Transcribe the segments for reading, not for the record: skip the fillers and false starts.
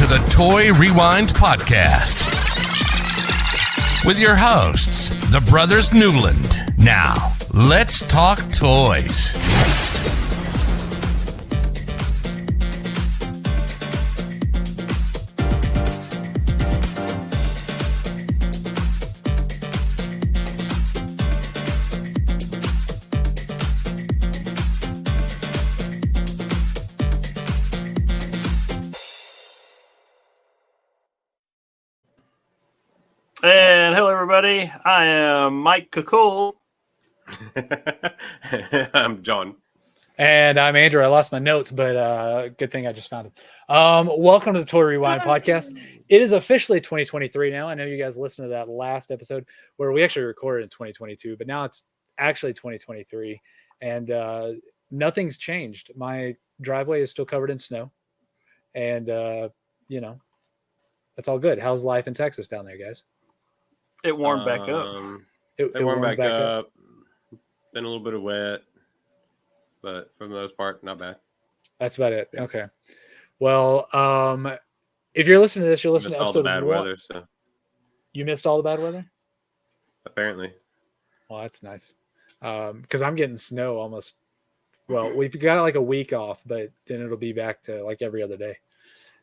to the Toy Rewind Podcast with your hosts, the Brothers Newland. Now, let's talk toys. And hello, everybody. I am Mike Kakul. I'm John. And I'm Andrew. I lost my notes, but good thing I just found them. Welcome to the Toy Rewind Podcast. It is officially 2023 now. I know you guys listened to that last episode where we actually recorded in 2022, but now it's actually 2023. And nothing's changed. My driveway is still covered in snow. And, that's all good. How's life in Texas down there, guys? It warmed back up. It warmed back up. Been a little bit of wet, but for the most part, not bad. That's about it. Okay. Well, if you're listening to this, you're listening to episode all the bad weather. So you missed all the bad weather? Apparently. Well, that's nice. Because I'm getting snow almost. Well, we've got like a week off, but then it'll be back to like every other day.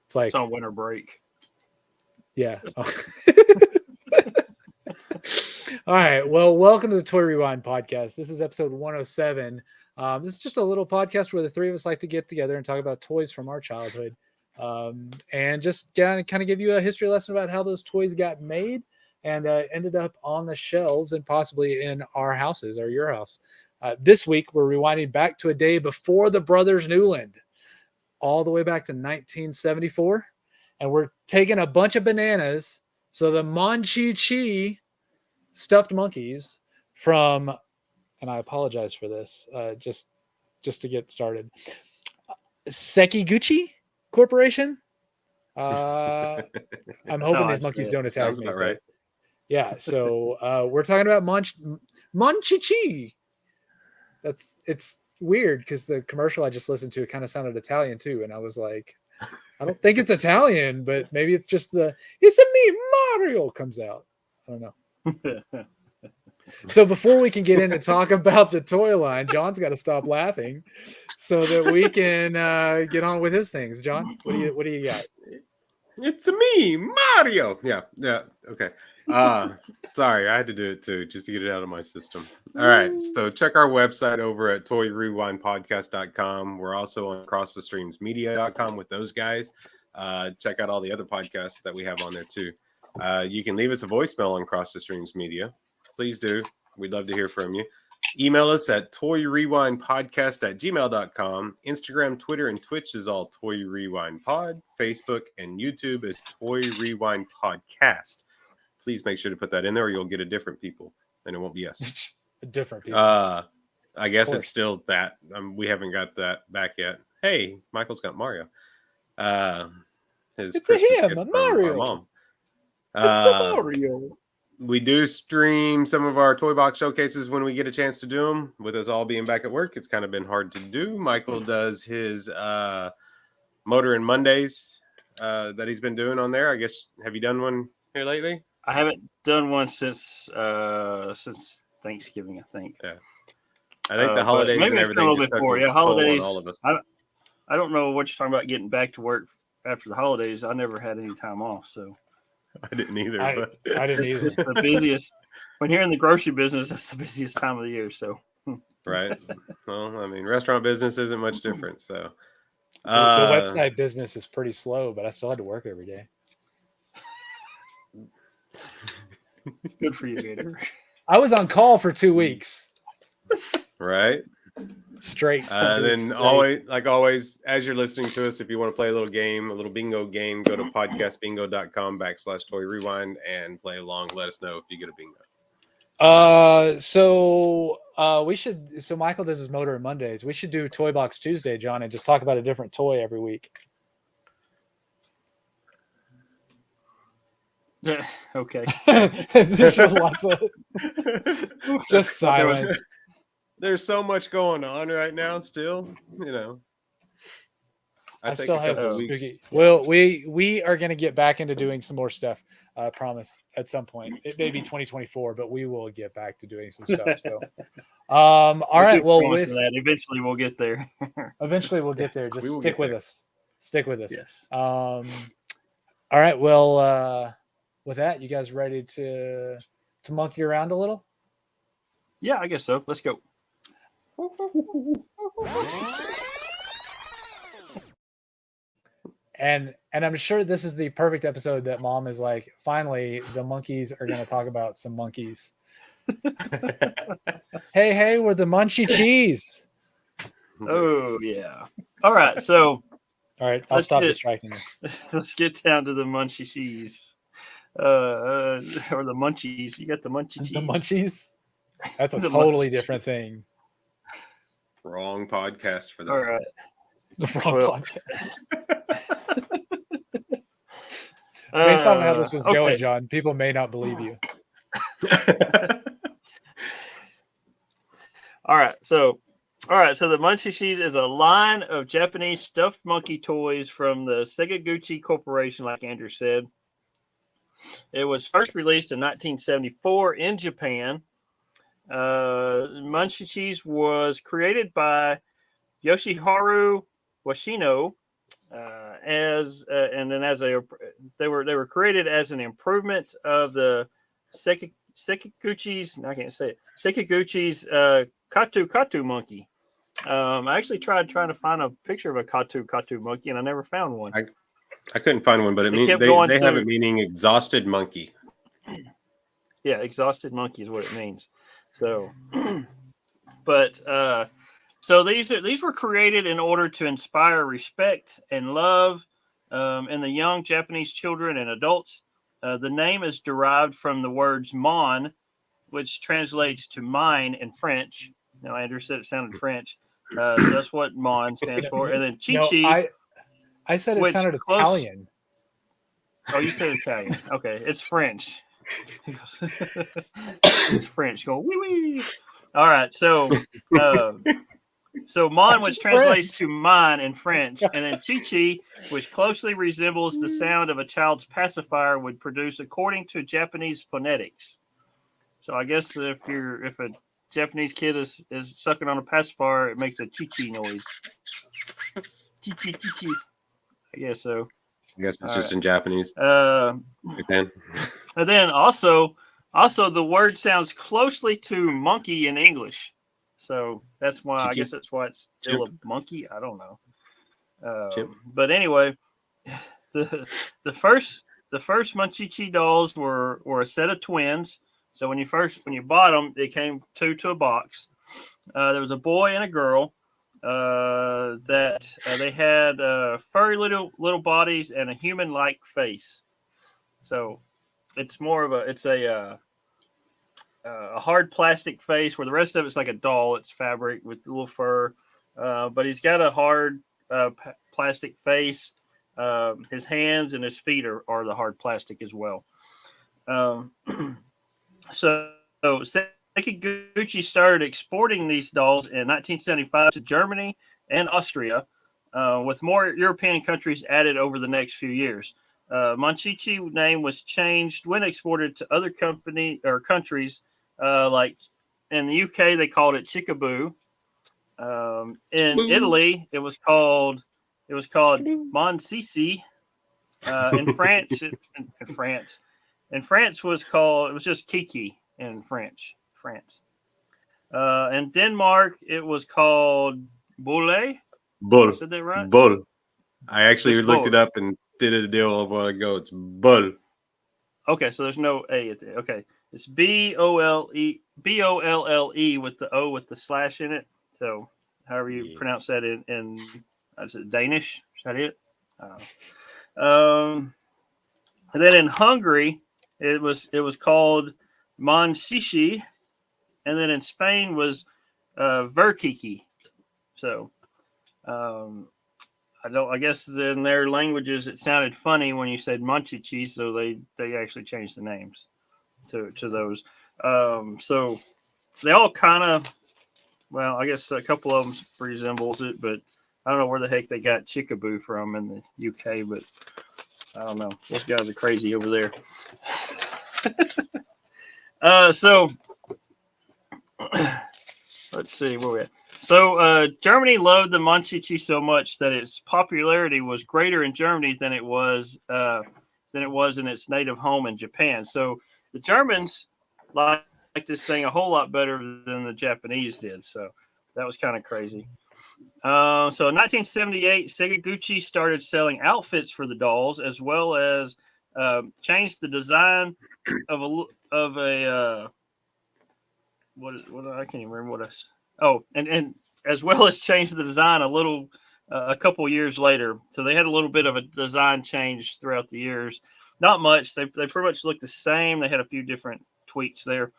It's like it's on winter break. Yeah. All right. Well, welcome to the Toy Rewind Podcast. This is episode 107. This is just a little podcast where the three of us like to get together and talk about toys from our childhood, and just kind of give you a history lesson about how those toys got made and ended up on the shelves and possibly in our houses or your house. This week, we're rewinding back to a day before the Brothers Newland, all the way back to 1974. And we're taking a bunch of bananas. So the Monchhichi stuffed monkeys from, and I apologize for this, just to get started, Sekiguchi Corporation. I'm hoping these monkeys don't attack Sounds me. about right. Yeah, so we're talking about Monchhichi. It's weird because the commercial I just listened to, it kind of sounded Italian too, and I was like, I don't think it's Italian, but maybe it's just it's a me Mario comes out. I don't know. So before we can get in and talk about the toy line, John's got to stop laughing so that we can get on with his things. John, what do you got? It's me, Mario. Yeah. Okay. Sorry, I had to do it too, just to get it out of my system. All right. So check our website over at toyrewindpodcast.com. We're also on crossthestreamsmedia.com with those guys. Check out all the other podcasts that we have on there too. You can leave us a voicemail on Cross the Streams Media. Please do. We'd love to hear from you. Email us at toyrewindpodcast@gmail.com. Instagram, Twitter, and Twitch is all Toy Rewind Pod. Facebook and YouTube is Toy Rewind Podcast. Please make sure to put that in there or you'll get a different people and it won't be us. Different people. I guess it's still that. We haven't got that back yet. Hey, Michael's got Mario. It's a him, a Mario. Mom. It's a Mario. We do stream some of our Toy Box showcases when we get a chance to do them. With us all being back at work, it's kind of been hard to do. Michael does his Motor and Mondays that he's been doing on there. I guess, have you done one here lately? I haven't done one since Thanksgiving, I think. Yeah. I think the holidays maybe and everything. A little bit more. Yeah, holidays. All of us. I don't know what you're talking about getting back to work after the holidays. I never had any time off, so. I didn't either. I didn't either. It's the busiest. When you're in the grocery business, that's the busiest time of the year. So, right. Well, I mean, restaurant business isn't much different. So, the website business is pretty slow, but I still had to work every day. Good for you, Gator. I was on call for 2 weeks. Right. Straight. Then always, as you're listening to us, if you want to play a little game, a little bingo game, go to podcastbingo.com/Toy Rewind and play along. Let us know if you get a bingo. So Michael does his Motor and Mondays. We should do Toy Box Tuesday, John, and just talk about a different toy every week. Yeah. Okay. Just silence. There's so much going on right now. Still, I take still a have couple spooky. weeks. Well, we are going to get back into doing some more stuff. I promise at some point. It may be 2024, but we will get back to doing some stuff. So, all right. Well, with that eventually we'll get there. eventually we'll get there. We Just will stick get with there. us. Stick with us. Yes. All right. Well, with that, you guys ready to monkey around a little? Yeah, I guess so. Let's go. And I'm sure this is the perfect episode that Mom is like, finally, the monkeys are going to talk about some monkeys. Hey, we're the Monchhichis. Oh yeah. All right. So All right, I'll stop distracting you. let's get down to the munchies. Or the munchies. You got the munchies. The Munchies? That's a The totally Munchies. different thing. Wrong podcast for that. All right. The wrong Well, podcast. Based off of how this was going, John, people may not believe you. All right. So the Monchhichi is a line of Japanese stuffed monkey toys from the Seigaguchi Corporation, like Andrew said. It was first released in 1974 in Japan. Monchhichi was created by Yoshiharu Washino, they were created as an improvement of the Sekiguchi's. I can't say it. Sekiguchi's Katu monkey. I actually tried trying to find a picture of a Katu monkey, and I never found one. I couldn't find one, but They kept they going have to- it meaning exhausted monkey. Yeah, exhausted monkey is what it means. So, but so these were created in order to inspire respect and love in the young Japanese children and adults. The name is derived from the words "mon," which translates to mine in French. Now, Andrew said it sounded French, so that's what "mon" stands for. And then "chichi." No, I said it which sounded close- Italian. Oh, you said Italian. Okay, it's French. It's French. Go wee wee. All right, so mon, That's which translates to mine in French, and then chichi, which closely resembles the sound of a child's pacifier would produce according to Japanese phonetics. So I guess if a Japanese kid is sucking on a pacifier, it makes a chichi noise. Chichi chichi. I guess so. I guess it's All just right. in Japanese. And then also the word sounds closely to monkey in English, so that's why I guess that's why it's still a monkey. I don't know. But anyway, the first Monchhichi dolls were a set of twins. So when you bought them, they came two to a box. There was a boy and a girl. That they had furry little bodies and a human-like face. So it's more of a hard plastic face where the rest of it's like a doll. It's fabric with a little fur, but he's got a hard plastic face. His hands and his feet are the hard plastic as well. So Sekiguchi started exporting these dolls in 1975 to Germany and Austria, with more European countries added over the next few years. Monchhichi name was changed when exported to other countries, like in the UK they called it Chickaboo. In Italy it was called Monchhichi. In France it was just Kiki in France. In Denmark it was called Boule. Bull. Said that right? Bull. I actually Just looked bull. it up and did a deal a while ago. It's bull. Okay, so there's no A at the end. Okay. It's Bolle with the O with the slash in it. So however you pronounce that in is it Danish? Is that it? And then in Hungary it was called Monchhichi, and then in Spain was Verkiki. So I guess in their languages it sounded funny when you said Monchhichi, so they actually changed the names to those. So they all kind of, well, I guess a couple of them resembles it, but I don't know where the heck they got Chickaboo from in the UK, but I don't know. Those guys are crazy over there. So let's see where we're at. So Germany loved the Monchhichi so much that its popularity was greater in Germany than it was in its native home in Japan. So the Germans liked this thing a whole lot better than the Japanese did. So that was kind of crazy. So in 1978, Sega started selling outfits for the dolls, as well as changed the design of a what I can't even remember what I. Oh, and as well as changed the design a couple years later. So they had a little bit of a design change throughout the years. Not much. They pretty much looked the same. They had a few different tweaks there.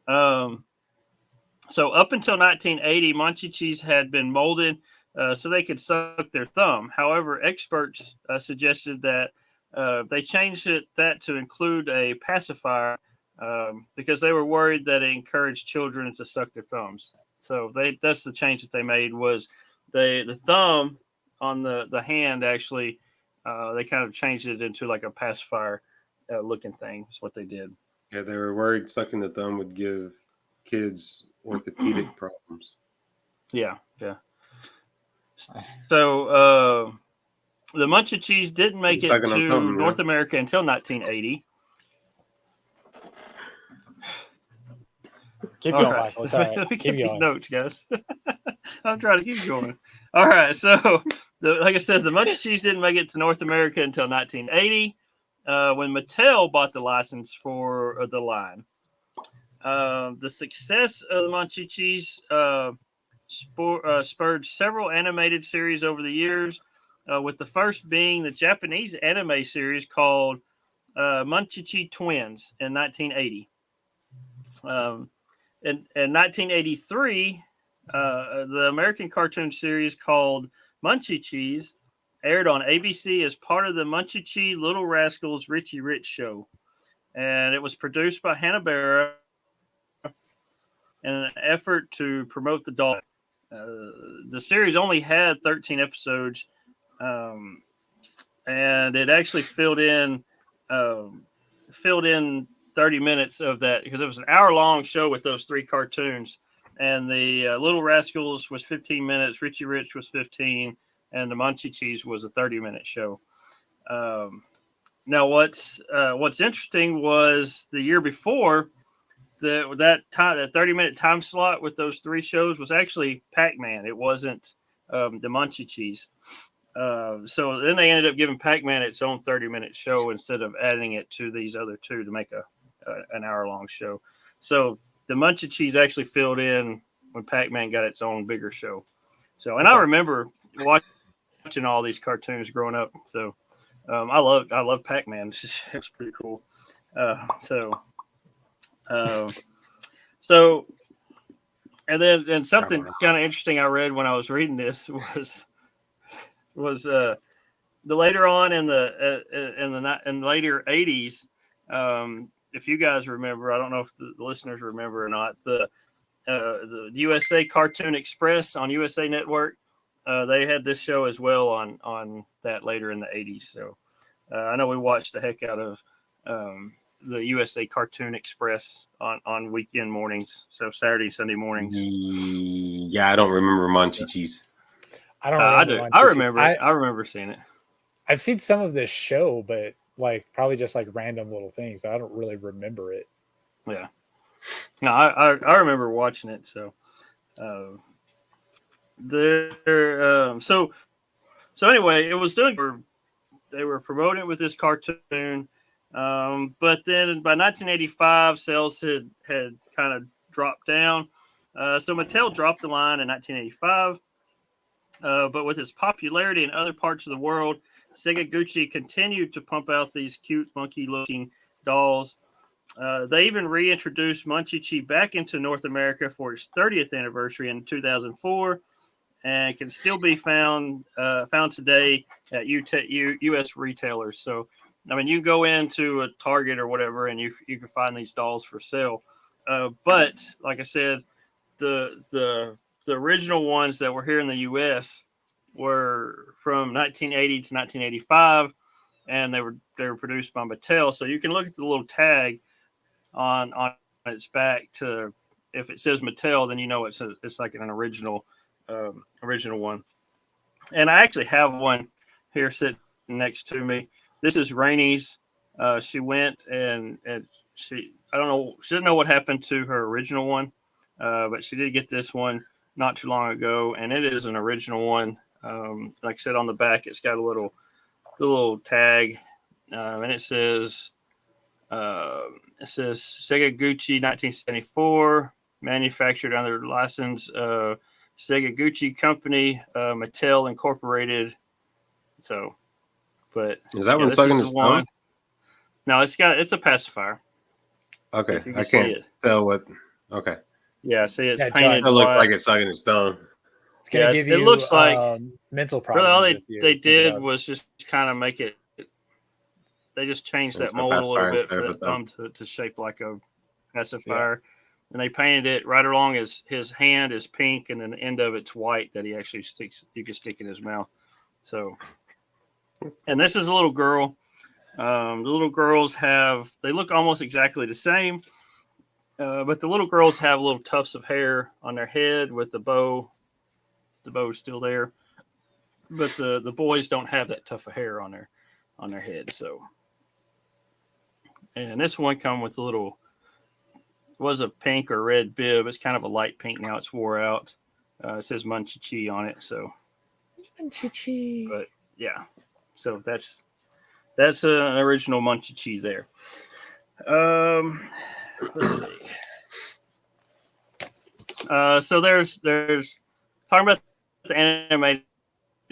So up until 1980, Monchhichis had been molded so they could suck their thumb. However, experts suggested that they changed that to include a pacifier because they were worried that it encouraged children to suck their thumbs. So that's the change that they made was the thumb on the hand actually they kind of changed it into like a pacifier looking thing. Is what they did. Yeah, they were worried sucking the thumb would give kids orthopedic problems. Yeah. So the Monchhichis didn't make it to North America until 1980. Keep going, Michael. It's all right. Let me get these notes, guys. I'm trying to keep going. All right. So, like I said, the Monchhichis didn't make it to North America until 1980 when Mattel bought the license for the line. The success of the Monchhichis spurred several animated series over the years, with the first being the Japanese anime series called Monchhichi Twins in 1980. In 1983, the American cartoon series called Monchhichis aired on ABC as part of the Monchhichi Little Rascals Richie Rich show. And it was produced by Hanna-Barbera in an effort to promote the doll. The series only had 13 episodes, and it actually filled in 30 minutes of that because it was an hour-long show with those three cartoons. And the Little Rascals was 15 minutes, Richie Rich was 15, and the Monchhichis was a 30-minute show. Now, what's interesting was the year before, that 30-minute time slot with those three shows was actually Pac-Man. It wasn't the Monchhichis. So then they ended up giving Pac-Man its own 30-minute show instead of adding it to these other two to make an hour-long show. So the Monchhichis actually filled in when Pac-Man got its own bigger show. So, and I remember watching all these cartoons growing up. So I love Pac-Man. It was pretty cool. So, and then something kind of interesting I read when I was reading this was the later on in the later 80s. If you guys remember, I don't know if the listeners remember or not, the USA Cartoon Express on USA Network. They had this show as well on that later in the 80s. So I know we watched the heck out of the USA Cartoon Express on weekend mornings, so Saturday, Sunday mornings. Yeah, I don't remember Monchhichis. I don't. I do. I remember it. I remember seeing it. I've seen some of this show, but like probably just like random little things, but I don't really remember it. Yeah. No, I remember watching it. So, so anyway, it was doing. They were promoting it with this cartoon, but then by 1985, sales had kind of dropped down. So Mattel dropped the line in 1985. But with its popularity in other parts of the world, Sega continued to pump out these cute monkey-looking dolls. They even reintroduced Monchhichi back into North America for its 30th anniversary in 2004, and can still be found today at U.S. retailers. So, I mean, you go into a Target or whatever, and you can find these dolls for sale. But like I said, the original ones that were here in the U.S. were from 1980 to 1985, and they were produced by Mattel. So you can look at the little tag on its back to, if it says Mattel, then you know it's like an original one. And I actually have one here sitting next to me. This is Rainey's. She went and she didn't know what happened to her original one, but she did get this one not too long ago, and it is an original one. Like I said, on the back, it's got the little tag, and it says Sega Gucci 1974, manufactured under license Sega Gucci Company, Mattel Incorporated. So, but is that one sucking his thumb? No, it's a pacifier. Okay, I can't tell what. Okay. Yeah, see, it's painted. It looks like it's sucking his thumb. It's gonna give you. It looks like mental problems. Really, all they did was just kind of make it. They just changed that mold a little bit for that thumb to shape like a pacifier, and they painted it right along his hand is pink, and then the end of it's white that he actually you can stick in his mouth. So, and this is a little girl. The little girls they look almost exactly the same, but the little girls have little tufts of hair on their head with the bow. The bow's still there, but the boys don't have that tuft of hair on their head. So, and this one come with was a pink or red bib. It's kind of a light pink now. It's wore out. It says Monchhichi on it. So, Monchhichi. But yeah, so that's an original Monchhichi there. Let's see. So there's talking about the animated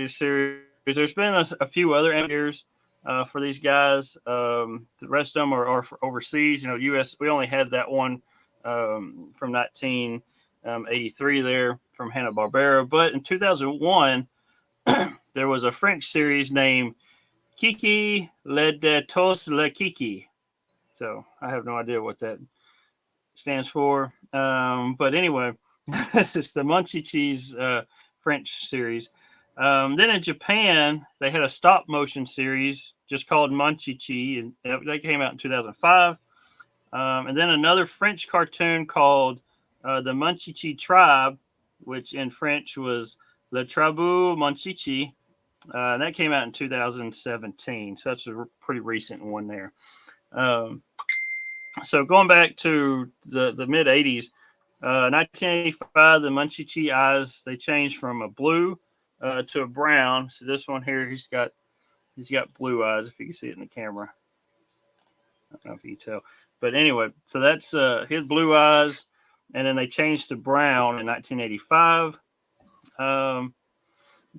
series. There's been a few other animators for these guys. The rest of them are for overseas. U.S. We only had that one from 1983 there from Hanna-Barbera. But in 2001, there was a French series named Kiki Le Tos Le Kiki. So I have no idea what that stands for. But anyway, this is the Monchhichi's French series. Then in Japan, they had a stop motion series just called Monchhichi, and that came out in 2005. And then another French cartoon called the Monchhichi Tribe, which in French was Le Tribu Monchhichi. And that came out in 2017. So that's a pretty recent one there. So going back to the mid 80s, 1985, the Monchhichi eyes, they changed from a blue to a brown. So this one here, he's got blue eyes, if you can see it in the camera. I don't know if you can tell. But anyway, so that's his blue eyes. And then they changed to brown in 1985.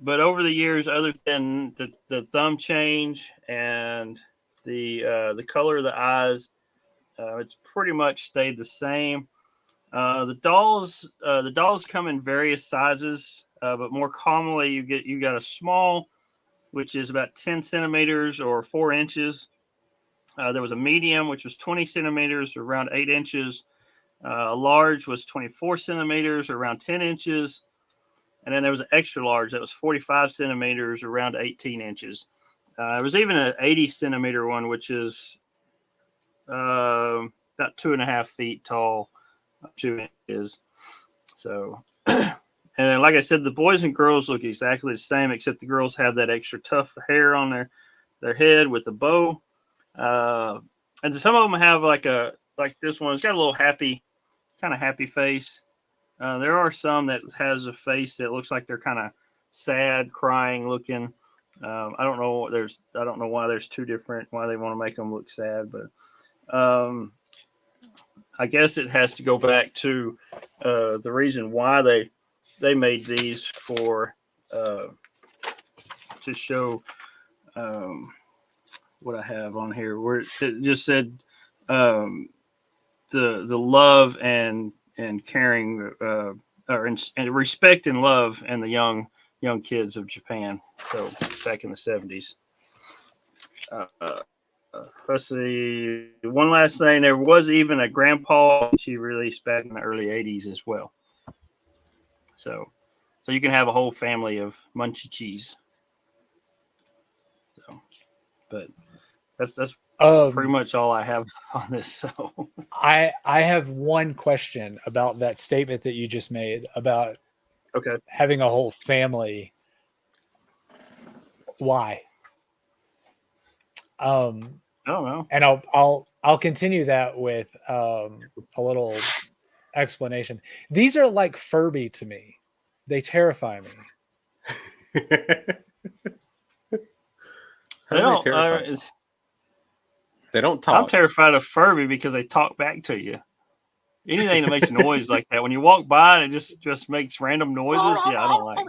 But over the years, other than the thumb change and the color of the eyes, it's pretty much stayed the same. The dolls come in various sizes, but more commonly you got a small, which is about 10 centimeters or 4 inches. There was a medium, which was 20 centimeters, or around 8 inches. A large was 24 centimeters, or around 10 inches. And then there was an extra large that was 45 centimeters, around 18 inches. There was even an 80 centimeter one, which is about 2.5 feet tall, 2 inches. So, and then, like I said, the boys and girls look exactly the same, except the girls have that extra tough hair on their head with the bow. And some of them have like this one. It's got a little happy face. There are some that has a face that looks like they're kind of sad, crying looking. I don't know why there's two different, why they want to make them look sad, but I guess it has to go back to the reason why they made these for to show what I have on here, where it just said the love and caring and respect and love and the young kids of Japan. So back in the 70s. Let's see. One last thing. There was even a Grandpa she released back in the early 80s as well. So So you can have a whole family of Monchhichis. So, but that's pretty much all I have on this. So I have one question about that statement that you just made about having a whole family. Why? I don't know. And I'll continue that with a little explanation. These are like Furby to me. They terrify me. They don't talk. I'm terrified of Furby because they talk back to you. Anything that makes noise like that, when you walk by and it just makes random noises, yeah, I don't like.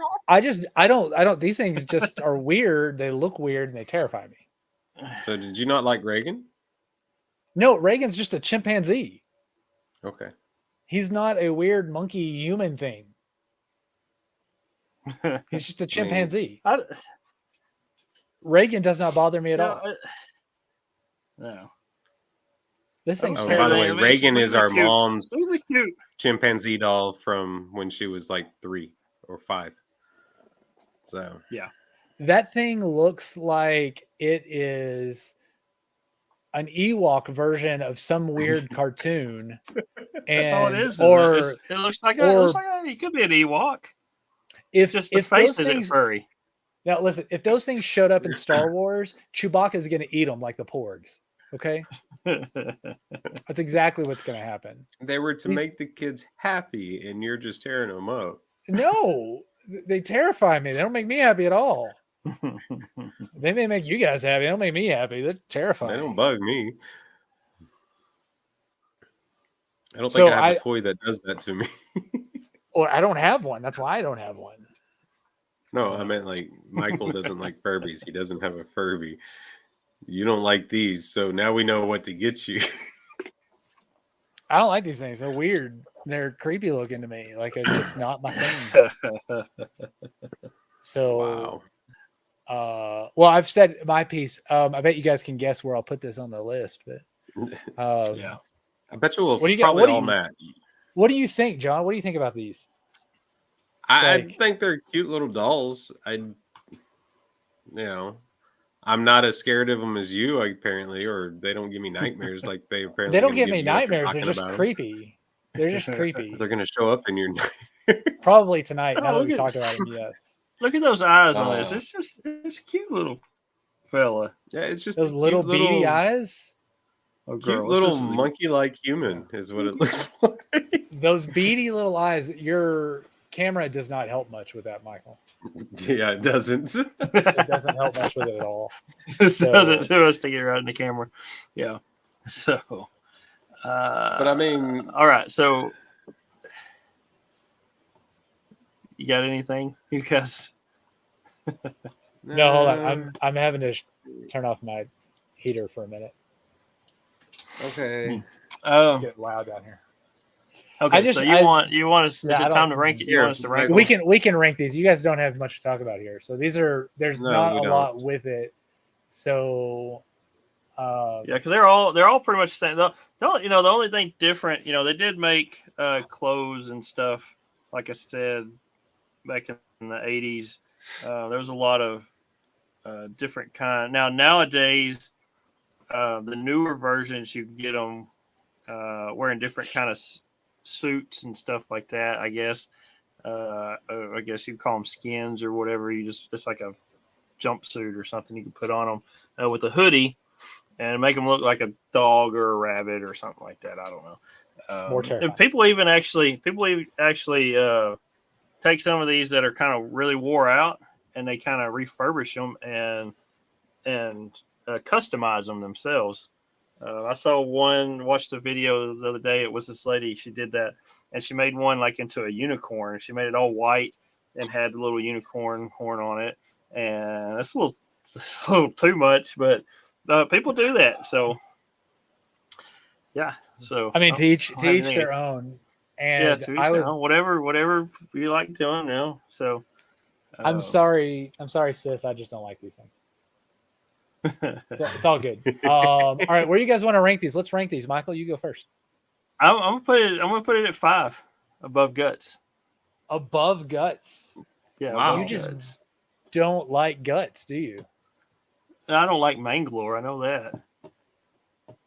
I don't. These things just are weird. They look weird and they terrify me. So did you not like Reagan? No, Reagan's just a chimpanzee. Okay. He's not a weird monkey human thing. He's just a chimpanzee. Reagan does not bother me at all. No. This thing's by the way, Reagan is our mom's chimpanzee doll from when she was like 3 or 5. So yeah. That thing looks like it is an Ewok version of some weird cartoon. And that's all it is. It looks like it could be an Ewok. If the face isn't furry. Now listen, if those things showed up in Star Wars, Chewbacca is going to eat them like the Porgs. Okay, that's exactly what's going to happen. They were to make the kids happy, and you're just tearing them up. No, they terrify me. They don't make me happy at all. They may make you guys happy. They don't make me happy. They're terrifying. They don't bug me. I don't think I have a toy that does that to me. Or I don't have one. That's why I don't have one. No, I meant like Michael doesn't like Furbies. He doesn't have a Furby. You don't like these, so now we know what to get you. I don't like these things. They're weird. They're creepy looking to me. Like it's just not my thing. So, wow. Well, I've said my piece. I bet you guys can guess where I'll put this on the list. But yeah, I bet you will probably all match. What do you think, John? What do you think about these? I think they're cute little dolls. I'm not as scared of them as you, apparently, or they don't give me nightmares like they apparently. They don't give me nightmares. They're just creepy. They're just creepy. They're going to show up in your nightmares. Probably tonight. Now that we talked about them, yes. Look at those eyes on this. It's a cute little fella. Yeah, it's just those little beady eyes. Oh, cute little monkey-like human is what it looks like. Those beady little eyes. Your camera does not help much with that, Michael. Yeah, it doesn't. It doesn't help much with it at all. It doesn't do us to get right in the camera. Yeah. So, but I mean, all right. So, you got anything? You guys? No, hold on. I'm having to turn off my heater for a minute. Okay. It's getting loud down here. Okay, so you want us? Is it time to rank it? You want us to rank it? We can rank these. You guys don't have much to talk about here, so there's not a lot with it. So, yeah, because they're all pretty much the same. The only thing different, they did make clothes and stuff. Like I said, back in the 80s, there was a lot of different kind. Nowadays, the newer versions, you can get them wearing different kind of suits and stuff like that. I guess you call them skins or whatever. It's like a jumpsuit or something you can put on them with a hoodie and make them look like a dog or a rabbit or something like that. I don't know. More terrifying. People actually take some of these that are kind of really wore out and they kind of refurbish them and customize them themselves. I saw watched a video the other day. It was this lady. She did that, and she made one like into a unicorn. She made it all white and had the little unicorn horn on it. And it's a little too much, but people do that. So, yeah. So I mean, to each their own. And yeah, to each their own. Whatever you like doing, So, I'm sorry, sis. I just don't like these things. It's all good. All right, where do you guys want to rank these? Let's rank these. Michael, you go first. I'm gonna put it at 5 above Guts. above guts. Yeah, Wow. above You just guts. don't like guts, do you? I don't like Mangalore. I know that.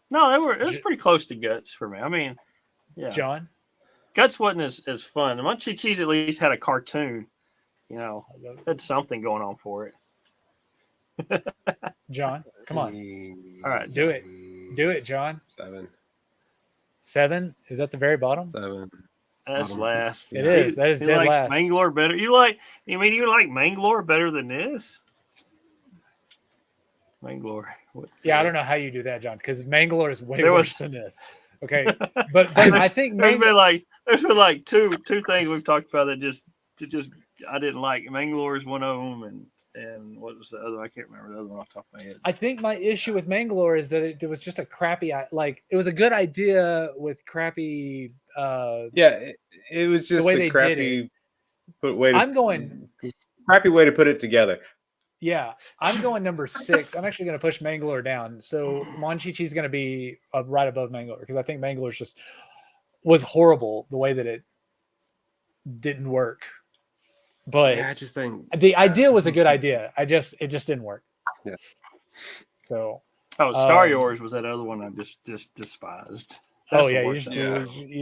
No, it was pretty close to guts for me. I mean, yeah, John? guts wasn't as fun. The Monchhichi at least had a cartoon. You know, had something going on for it. John, come on. All right, Do it. Do it, John. 7. 7? Is that the very bottom? 7. That's Bottom. last. It is. That is he dead likes last. Mangalore better. You like Mangalore better than this? Mangalore. What? Yeah, I don't know how you do that, John, because Mangalore is way There was- worse than this. Okay, but I think there's been like two things we've talked about that just I didn't like. Mangalore is one of them, and what was the other? I can't remember the other one off the top of my head. I think my issue with Mangalore is that it was just a crappy, like it was a good idea with crappy. Yeah, it was just way a they crappy crappy way to put it together. Yeah, I'm going number 6. I'm actually going to push Mangalore down. So Monchhichi is going to be right above Mangalore because I think Mangalore was horrible the way that it didn't work. But Yeah, I just think the idea was a good idea. It just didn't work. Yeah. So. Star Yours was that other one I just despised. That's you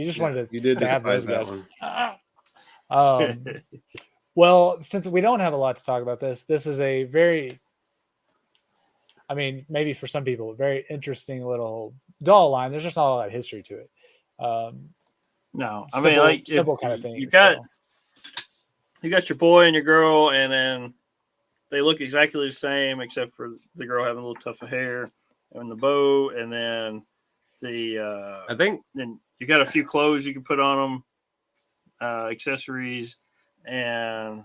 just wanted to you did stab despise those that guys. one. Well, since we don't have a lot to talk about this is a very, I mean, maybe for some people, a very interesting little doll line. There's just not a lot of history to it. No, I simple, mean, like simple kind of thing. You got your boy and your girl, and then they look exactly the same except for the girl having a little tuft of hair and the bow, and then I think then you got a few clothes you can put on them, accessories. And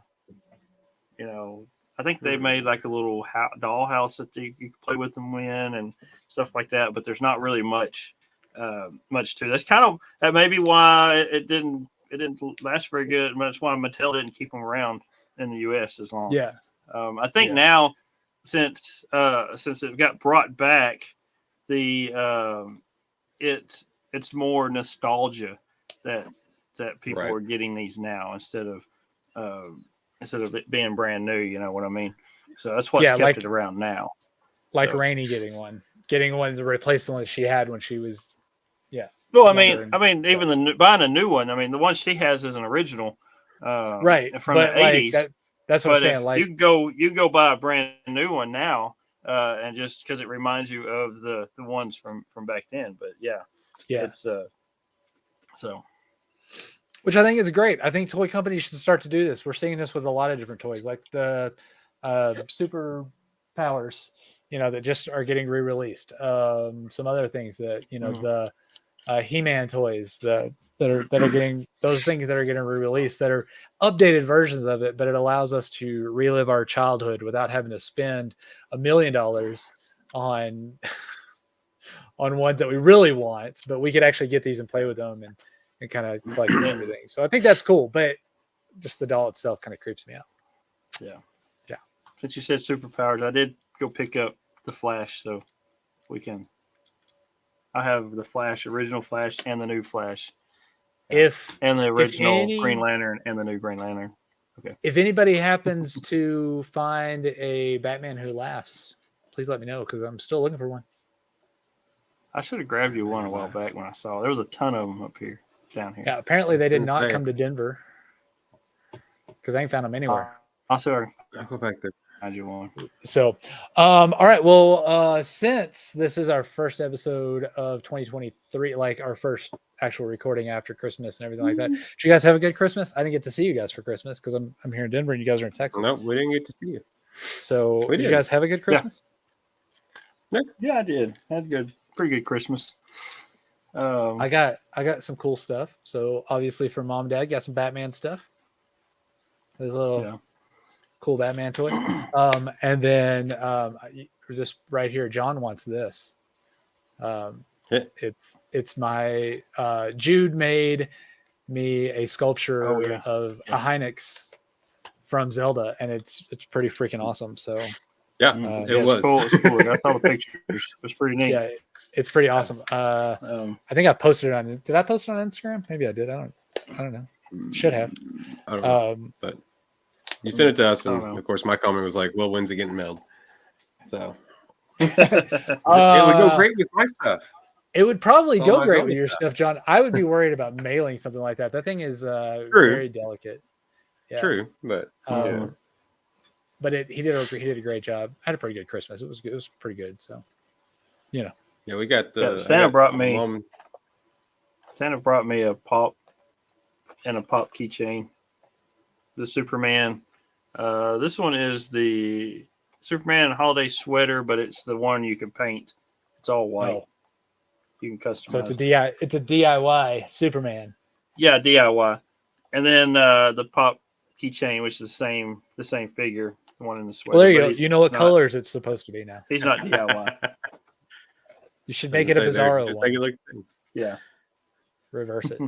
I think they made like a little doll house that you can play with them in and stuff like that. But there's not really much to it. That may be why it didn't last very good. And that's why Mattel didn't keep them around in the U.S. as long. Yeah. I think now since it got brought back, it's more nostalgia that people are getting these now instead of it being brand new, you know what I mean? So that's what's kept it around now. Like Rainey getting one to replace the one she had when she was, Well, I mean, even buying a new one. I mean, the one she has is an original, right? From the '80s. That's what I'm saying. Like you go buy a brand new one now, and just because it reminds you of the ones from back then. But it's so. Which I think is great. I think toy companies should start to do this. We're seeing this with a lot of different toys, like the super powers, that just are getting re-released. Some other things that, the He-Man toys that are getting those things that are getting re-released that are updated versions of it, but it allows us to relive our childhood without having to spend $1 million on ones that we really want, but we could actually get these and play with them and kind of collect everything. So I think that's cool, but just the doll itself kind of creeps me out. Yeah. Yeah. Since you said superpowers, I did go pick up the Flash, so I have the original Flash and the new Flash. And the original Green Lantern and the new Green Lantern. Okay. If anybody happens to find a Batman Who Laughs, please let me know because I'm still looking for one. I should have grabbed you one a while back when I saw it. There was a ton of them up here. Down here. Yeah, apparently they did not come to Denver because I ain't found them anywhere. I'll go back there. Find you one. So, all right. Well, since this is our first episode of 2023, like our first actual recording after Christmas and everything like that, did you guys have a good Christmas? I didn't get to see you guys for Christmas because I'm here in Denver and you guys are in Texas. No, we didn't get to see you. So, did you guys have a good Christmas? Yeah, I did. I had pretty good Christmas. I got some cool stuff. So obviously for mom and dad, got some Batman stuff. There's a little cool Batman toys. And then just right here, John wants this. It's my Jude made me a sculpture of a Hynix from Zelda, and it's pretty freaking awesome. So it was cool. It's cool. I saw the pictures. It was pretty neat. Yeah. It's pretty awesome. I think I posted it on. Did I post it on Instagram? Maybe I did. I don't know. Should have. I don't know. But you sent it to us, and know. of course, my comment was like, "Well, when's it getting mailed?" So it it would go great with my stuff. It would probably Oh, go my great zombie with your stuff. stuff, John. I would be worried about mailing something like that. That thing is very delicate. Yeah. True, but but he did a great job. I had a pretty good Christmas. It was good. It was pretty good. So, yeah, we got the Santa brought me a pop and a pop keychain. The Superman. This one is the Superman holiday sweater, but it's the one you can paint. It's all white. Oh. You can customize. So it's a DIY Superman. Yeah, DIY. And then the pop keychain, which is the same figure, the one in the sweater. Well, there you go. You know what colors it's supposed to be now. He's not DIY. You should make it a Bizarro one. Make it look, yeah. Reverse it.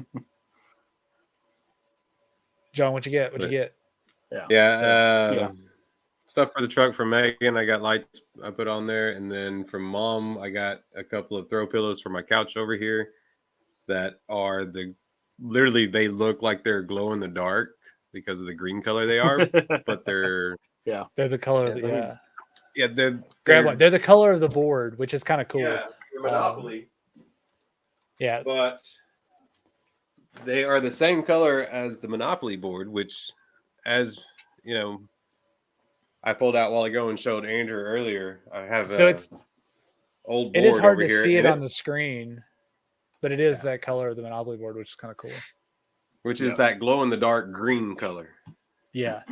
John, what'd you get? What'd you get? Yeah. Stuff for the truck from Megan. I got lights I put on there, and then from Mom, I got a couple of throw pillows for my couch over here that are literally they look like they're glow in the dark because of the green color they are, but they're the color of the grab one. They're the color of the board, which is kind of cool. Yeah, Monopoly. Yeah, but they are the same color as the Monopoly board, which, as you know, I pulled out a while ago and showed Andrew earlier. I have it's old board. It is hard over to here, see it on the screen, but it is that color of the Monopoly board, which is kind of cool. Which is that glow in the dark green color. Yeah.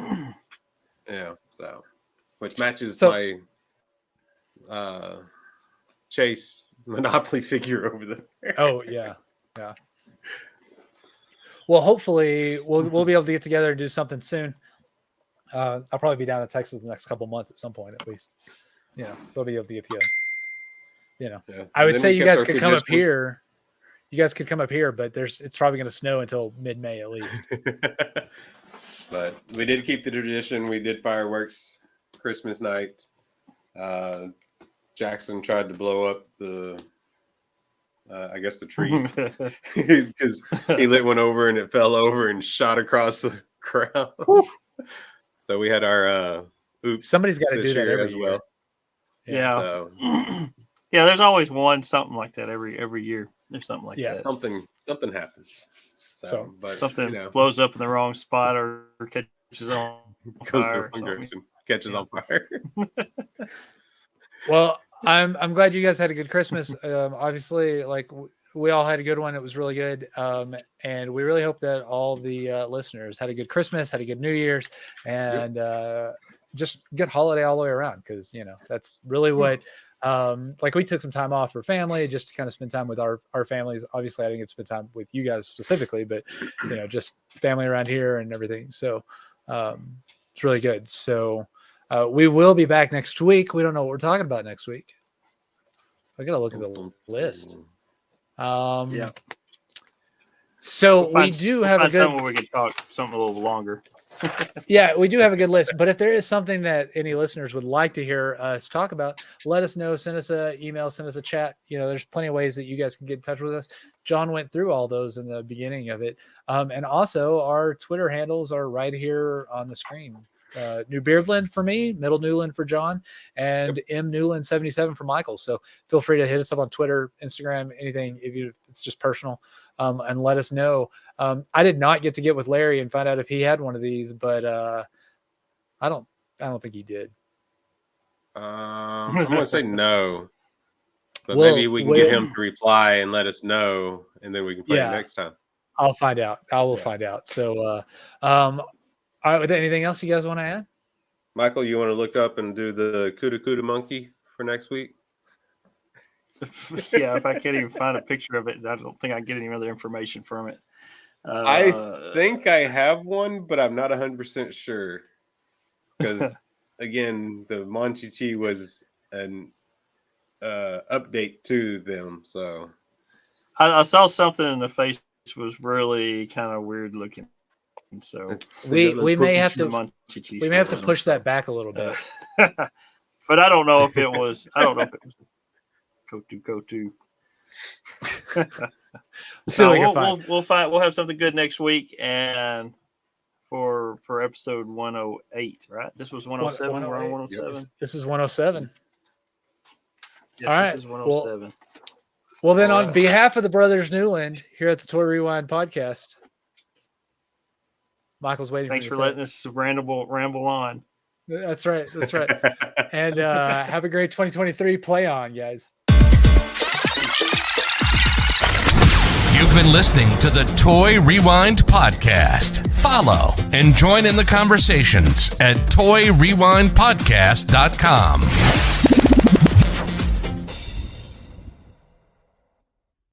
Yeah. So, which matches my Chase Monopoly figure over there. Oh yeah. Yeah. Well, hopefully we'll be able to get together and do something soon. I'll probably be down in Texas the next couple months at some point, at least. So I'll be able to get together. I would say you guys could come up here. You guys could come up here, but it's probably going to snow until mid-May at least. But we did keep the tradition. We did fireworks Christmas night. Jackson tried to blow up the trees because he lit one over and it fell over and shot across the crowd. So we had our oops. Somebody's got to do that every as year. well. Yeah. So. Yeah, there's always something like that every year. There's something like that. Something happens. So but something blows up in the wrong spot or catches on fire. Catches on fire. Well, I'm glad you guys had a good Christmas. Obviously, like we all had a good one. It was really good. And we really hope that all the listeners had a good Christmas, had a good New Year's, and just good holiday all the way around. Because, that's really what, like we took some time off for family just to kind of spend time with our families. Obviously, I didn't get to spend time with you guys specifically, but, just family around here and everything. So it's really good. So we will be back next week. We don't know what we're talking about next week. I got to look at the list. So we do have a good. We could talk something a little longer. Yeah, we do have a good list. But if there is something that any listeners would like to hear us talk about, let us know. Send us an email. Send us a chat. There's plenty of ways that you guys can get in touch with us. John went through all those in the beginning of it, and also our Twitter handles are right here on the screen. New Beardland for me, Middle Newland for John, and M Newland 77 for Michael. So feel free to hit us up on Twitter, Instagram, anything if it's just personal, and let us know. I did not get to get with Larry and find out if he had one of these, but I don't think he did. I'm gonna say no, but maybe we can get him to reply and let us know, and then we can play it next time. I'll find out. I will find out. So all right, with anything else you guys want to add? Michael, you want to look up and do the Kuda Kuda monkey for next week? Yeah, if I can't even find a picture of it, I don't think I get any other information from it. I think I have one, but I'm not 100% sure. Because, again, the Monchhichi was an update to them. So I saw something in the face was really kind of weird looking. So we may have to push that back a little bit. But I don't know if it was. Go to. So we'll have something good next week, and for episode 108, right? This was 107. We're on 107. This is 107. Yes, all right. This is 107. Well, then, on behalf of the Brothers Newland here at the Toy Rewind podcast, Michael's waiting. Thanks for letting us ramble on. That's right. And have a great 2023. Play on, guys. You've been listening to the Toy Rewind podcast. Follow and join in the conversations at toyrewindpodcast.com.